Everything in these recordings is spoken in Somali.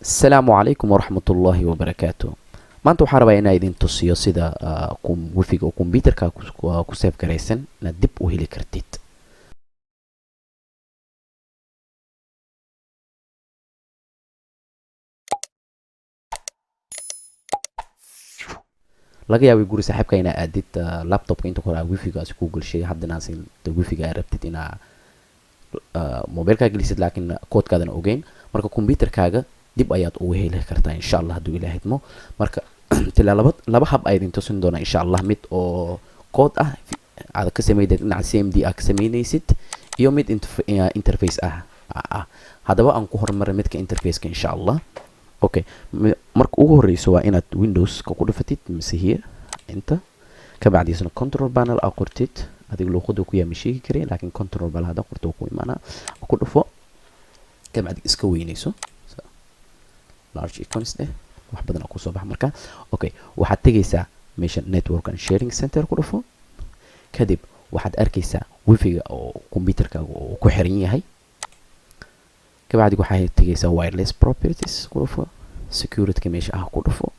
السلام عليكم ورحمة الله وبركاته. maanta waxaan rabaa inaan idin tusiyo sida wifiga oo computerka ku save garaysan inaad dib u heli kartid. laga yaabay guri saaxiibka inaa aadid laptopka inta kore wifigaasi ku galshay haddana asin wifiga aad rabtid inaa mobilkaaga gelisid laakiin koodkaadana ogeyn marka computerkaaga dib ayaad ugu heli kartaa insha Allah hadduu ilaahay idmo. marka laba hab ay idin tusin doona insha Allah, mid oo kood ah aad ka sameeyay dhinaca CMD aad ka sameynaysid iyo mid interface ah. haddaba aan ku hormaray midka interface-ka insha Allah. okay, marka ugu horeyso waa inaad Windows ka ku dhufatid mise here inta ka bacdiisana control panel aad qortid adiga luqada ku yahay sheegi karay laakiin control panel hada qorto ku imaana ku dhufo ka bacdi iska weynayso large icons wax badan ku soo bax marka. okay, waxaad tagaysaa meesha network and sharing center ku dhufo kadib waxaad arkaysaa wifiga oo computerkaaga oo ku xiran yahay ka bacdi waxaad tagaysaa wireless properties ku dhufo security meesha ku dhufo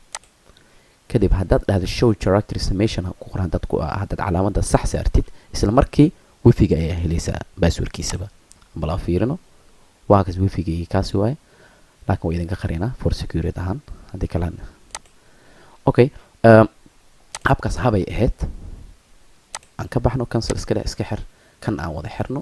kadib haddaad dhahdo show character estimation ku qoran haddaad calaamada sax saartid isla markii wifiga ayaa helaysaa passwordkiisaba. bala fiirino waa kaas wifiga kaasi waay laakiin way idinka qarina for security ahaan haddii kalaan. okay, habkaas habay ahayd aan ka baxno cancel iska xir kan aan wada xirno.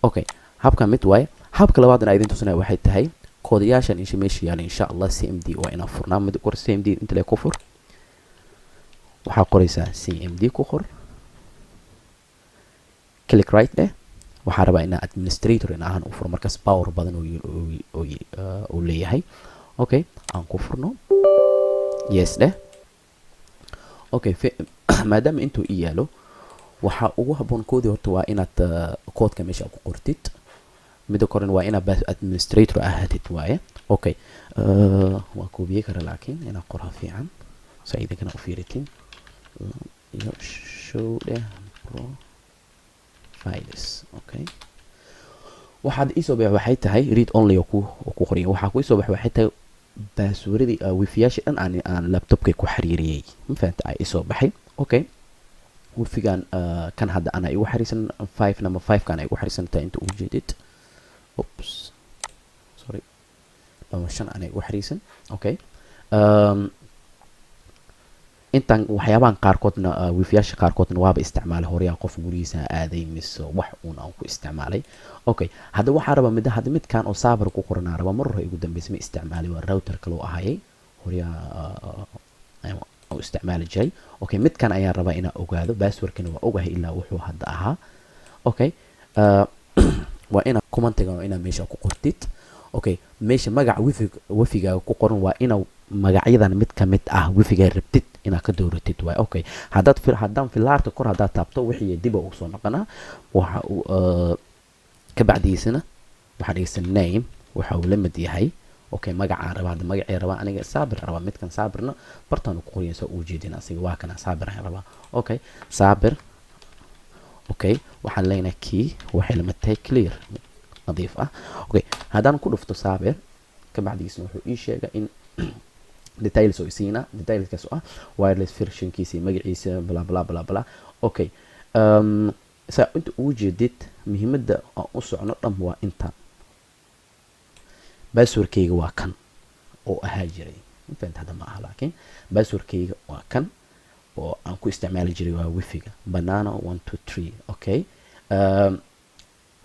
okay, habka mid waay. habka labaadna idin tusnaa waxay tahay koodayaashan meesha yaala insha Allah CMD waa inaan furnaa mid qor CMD inta la ku fur waxaa qoraysaa CMD ku qor click right waxaa rabaa inaa administrator ahaan u furo markaas power badan oo leeyahay. okay, aan ku furno yes okay, maadaama intuu yaalo waxa ugu haboon koodii horta waa inaad koodka meesha ku qortid midda koran waa inaad administrator ahaatid waaye. okay, waa koobiyey kara laakiin inaa qoraa fiican saa idinkana u fiiritin iyo show files. okay, waxaad isoo bixi waxay tahay read only oo ku qoran waxa ku isoo bixi waxay tahay passwordii wifi-yaasha dhan aan laptopka ku xiriiriyay ma fahamta ay isoo baxay. okay, wifigan kan hadda ana igu xiriirsan 5 number 5 kan ay igu xiriirsan tahay inta uu jeedid oops sorry lama shan ana igu xiriirsan. okay, intan waxyaabahan qaarkoodna wifi-yaasha qaarkoodna waaba isticmaalay horeyaa qof gurigiisa aaday mise wax uun aan ku isticmaalay. okay, hadda waxaa rabaa midkan oo server ku qoranaa rabaa mar hore igu dambeysay ma isticmaalay waa router kale oo ahayay horeyaa oo isticmaali jiray. okay, midkan ayaan rabaa inaan ogaado passwordkana waa ogahay ilaa wuxuu hadda ahaa. okay, waa ina commentiga ina meesha ku qortid. okay, meesha magaca wifiga ku qoran waa ina magacyadan mid ka mid ah wifiga rabtid ina ka dooratid waay. okay, haddaan filaarta kor haddaad taabto wixii dib u soo noqonaa waxa ka bacdiisana waxaa dhigaysan name waxa uu la mid yahay. okay, magacaan rabaa hadda magacii rabaa aniga saabir rabaa midkan saabirna bartaan ku qoraysa uu jeedina asiga waa kana saabir ayaan rabaa. okay, saabir. okay, waxaan leenahay key waxay la mid tahay clear nadiif ah. okay, haddaan ku dhufto saabir ka bacdiisna wuxuu ii sheegay in details oo isiina detailskaas ah wireless versionkiisa magaciisa bla bla bla bla. okay, saa inta uu jeedid muhiimadda aan u socno dhan waa inta passwordkayga waa kan oo ahaa jiray inta hadda ma aha laakiin passwordkayga waa kan oo aan ku isticmaali jiray waa wifiga banana 123. okay,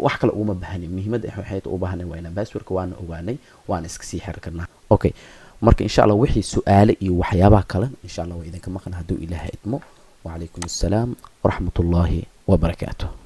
wax kale uma baahani muhiimadda waxay u baahanay waa inaan passwordka waan ogaanay waan iska sii xir karnaa. okay, marka insha Allah wixii su'aale iyo waxyaabaha kale insha Allah waa idinka maqan hadduu Ilaahay idmo. wa alaykum assalaam wa rahmatullahi wa barakatuh.